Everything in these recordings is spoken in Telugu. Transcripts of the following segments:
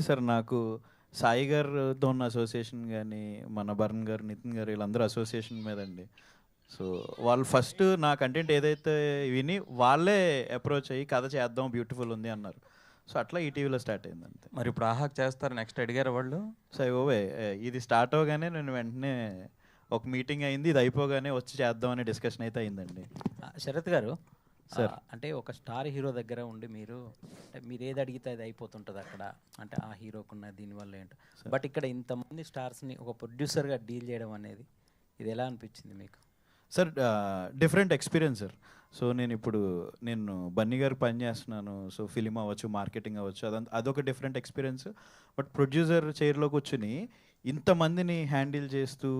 సార్ నాకు సాయి గారితో ఉన్న అసోసియేషన్ గానీ, మన భరణ్ గారు, నితిన్ గారు వీళ్ళందరూ అసోసియేషన్ మీదండి. సో, వాళ్ళు ఫస్ట్ నా కంటెంట్ ఏదైతే విని వాళ్ళే అప్రోచ్ అయ్యి కథ చేద్దాం బ్యూటిఫుల్ ఉంది అన్నారు. సో, అట్లా ఈటీవీలో స్టార్ట్ అయింది అంతే. మరి ఇప్పుడు ఆహాకి చేస్తారు నెక్స్ట్ అడిగారు వాళ్ళు? సో, ఓవే ఇది స్టార్ట్ అవ్వగానే నేను వెంటనే ఒక మీటింగ్ అయింది. ఇది అయిపోగానే వచ్చి చేద్దాం అనే డిస్కషన్ అయితే అయిందండి. శరత్ గారు సార్. అంటే ఒక స్టార్ హీరో దగ్గర ఉండి మీరు అంటే మీరు ఏది అడిగితే అది అయిపోతుంటుంది అక్కడ, అంటే ఆ హీరోకున్న దీనివల్ల ఏంటో. బట్ ఇక్కడ ఇంతమంది స్టార్స్ని ఒక ప్రొడ్యూసర్గా డీల్ చేయడం అనేది ఇది ఎలా అనిపించింది మీకు? Sir different experience sir. So నేను బన్నీ గారికి పని చేస్తున్నాను. సో ఫిలిం అవ్వచ్చు, మార్కెటింగ్ అవ్వచ్చు, అదొక డిఫరెంట్ ఎక్స్పీరియన్స్. బట్ ప్రొడ్యూసర్ చైర్లో కూర్చుని ఇంతమందిని హ్యాండిల్ చేస్తూ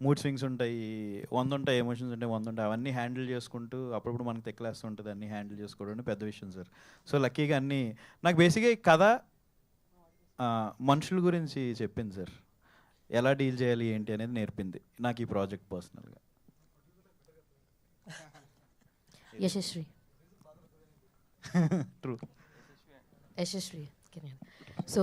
మూడ్ స్వింగ్స్ ఉంటాయి, 100 ఉంటాయి, ఎమోషన్స్ ఉంటాయి, 100 ఉంటాయి, అవన్నీ హ్యాండిల్ చేసుకుంటూ అప్పుడప్పుడు మనకు తెక్కలేస్తూ ఉంటుంది. అన్నీ హ్యాండిల్ చేసుకోవడం పెద్ద విషయం సార్. సో లక్కీగా అన్నీ నాకు బేసిక్గా ఈ కథ మనుషుల గురించి చెప్పింది సార్. ఎలా డీల్ చేయాలి ఏంటి అనేది నేర్పింది నాకు ఈ ప్రాజెక్ట్ పర్సనల్గా. Yashasvi. True. Yashasvi. So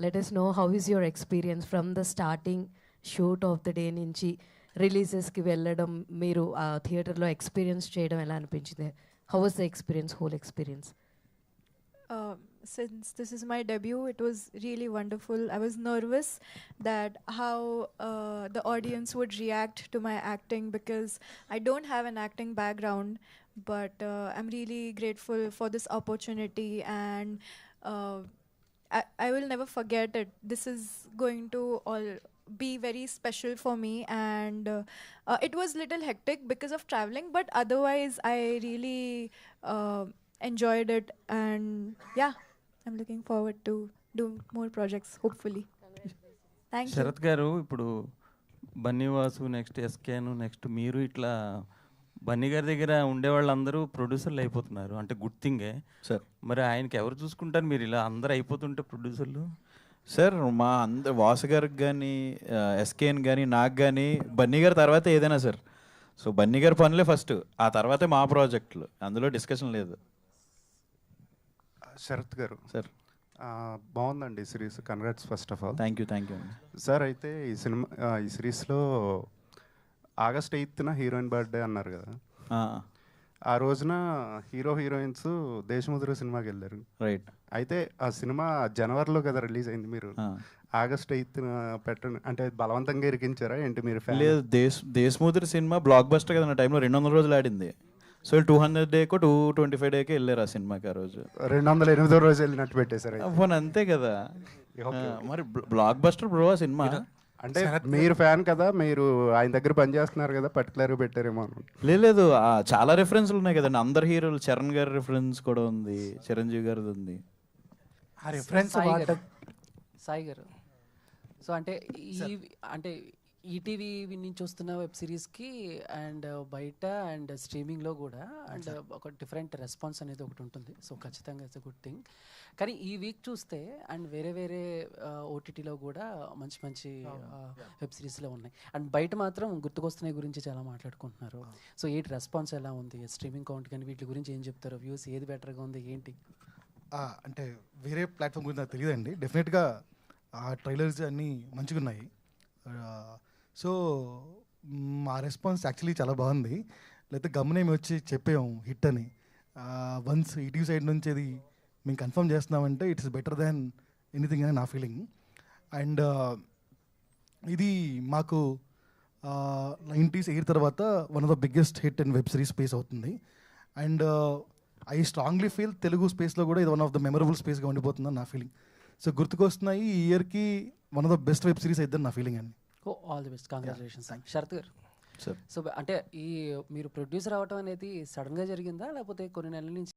let us know how is your experience from the starting shoot of the day నుంచి రిలీజెస్కి వెళ్ళడం, మీరు ఆ థియేటర్లో ఎక్స్పీరియన్స్ చేయడం ఎలా అనిపించింది? How was the experience, whole experience? Since this is my debut, it was really wonderful. I was nervous that how the audience would react to my acting because I don't have an acting background, but I'm really grateful for this opportunity, and I will never forget it. This is going to all be very special for me, and it was little hectic because of traveling, but otherwise I really enjoyed it, and yeah, I'm looking forward to do more projects hopefully. Thank you. Sharath గారు, ఇప్పుడు బన్నీవాసు, నెక్స్ట్ ఎస్కేను, నెక్స్ట్ మీరు, ఇట్లా బన్నీ గారి దగ్గర ఉండే వాళ్ళందరూ ప్రొడ్యూసర్లు అయిపోతున్నారు, అంటే గుడ్ థింగే సార్. మరి ఆయనకి ఎవరు చూసుకుంటారు? మీరు ఇలా అందరూ అయిపోతుంటే ప్రొడ్యూసర్లు. సార్ మా వాసు గారికి కానీ, ఎస్కేన్ కానీ, నాకు కానీ బన్నీ గారి తర్వాత ఏదైనా సార్. సో బన్నీ గారి పనులే ఫస్ట్, ఆ తర్వాతే మా ప్రాజెక్టులు, అందులో డిస్కషన్ లేదు. శరత్ గారు సార్. బాగుందండి ఈ series, congrats first of all. Thank you అండి సార్. అయితే ఈ సిరీస్లో ఆగస్ట్ 8న హీరోయిన్ బర్త్డే అన్నారు కదా, ఆ రోజున హీరో హీరోయిన్స్ దేశముద్ర సినిమాకి వెళ్ళారు. రైట్. అయితే ఆ సినిమా జనవరిలో కదా రిలీజ్ అయింది, మీరు ఆగస్ట్ 8న పెట్టండి అంటే బలవంతంగా ఇరికించారా ఏంటి మీరు? లేదు, దేశముద్ర సినిమా బ్లాక్ బస్టర్ కదా, టైంలో 200 రోజులు ఆడింది. సో 200 డేకో 225 డేకే వెళ్ళారు ఆ సినిమాకి. ఆ రోజు 208వ రోజు వెళ్ళినట్టు పెట్టేశారు. అంతే కదా మరి, బ్లాక్ బస్టర్ బ్రో ఆ సినిమా. అంటే మీరు ఫ్యాన్ కదా, మీరు ఆయన దగ్గర పనిచేస్తున్నారు కదా, పర్టికులర్గా పెట్టారేమో. లేదు, చాలా రిఫరెన్స్లు ఉన్నాయి కదండి, అందరు హీరోలు. చరణ్ గారి రిఫరెన్స్ కూడా ఉంది, చిరంజీవి గారిది ఉంది. ఆ రిఫరెన్స్ సాయి గారు, సో అంటే ఈటీవీ నుంచి వస్తున్న వెబ్ సిరీస్కి అండ్ బయట అండ్ స్ట్రీమింగ్లో కూడా అండ్ ఒక డిఫరెంట్ రెస్పాన్స్ అనేది ఒకటి ఉంటుంది. సో ఖచ్చితంగా ఇట్స్ ఎ గుడ్ థింగ్. కానీ ఈ వీక్ చూస్తే అండ్ వేరే ఓటీటీలో కూడా మంచి వెబ్ సిరీస్లో ఉన్నాయి, అండ్ బయట మాత్రం గుర్తుకొస్తున్నాయి గురించి చాలా మాట్లాడుకుంటున్నారు. సో ఏంటి రెస్పాన్స్ ఎలా ఉంది? స్ట్రీమింగ్ కౌంట్ కానీ వీటి గురించి ఏం చెప్తారు? వ్యూస్ ఏది బెటర్గా ఉంది ఏంటి? అంటే వేరే ప్లాట్ఫామ్ గురించి నాకు తెలియదండి. డెఫినెట్గా ఆ ట్రైలర్స్ అన్నీ మంచిగా ఉన్నాయి. సో మా రెస్పాన్స్ యాక్చువల్లీ చాలా బాగుంది. లేకపోతే గమనేమి వచ్చి చెప్పాము హిట్ అని. వన్స్ ఈటీవీ సైడ్ నుంచి అది మేము కన్ఫర్మ్ చేస్తున్నామంటే ఇట్స్ బెటర్ దాన్ ఎనీథింగ్ అని నా ఫీలింగ్. అండ్ ఇది మాకు 90s ఎయిర్ తర్వాత one of the biggest hit in web series space అవుతుంది. And I strongly feel Telugu స్పేస్లో కూడా ఇది వన్ ఆఫ్ ద మెమరబుల్ స్పేస్గా ఉండిపోతుందని నా ఫీలింగ్. సో గుర్తుకొస్తున్నాయి ఈ ఇయర్కి one of the best web series అయిద్దని నా ఫీలింగ్ అండి. All the best, congratulations. Sarath garu, sir. So అంటే ఈ మీరు ప్రొడ్యూసర్ అవ్వటం అనేది సడన్గా జరిగిందా లేకపోతే కొన్ని నెలల నుంచి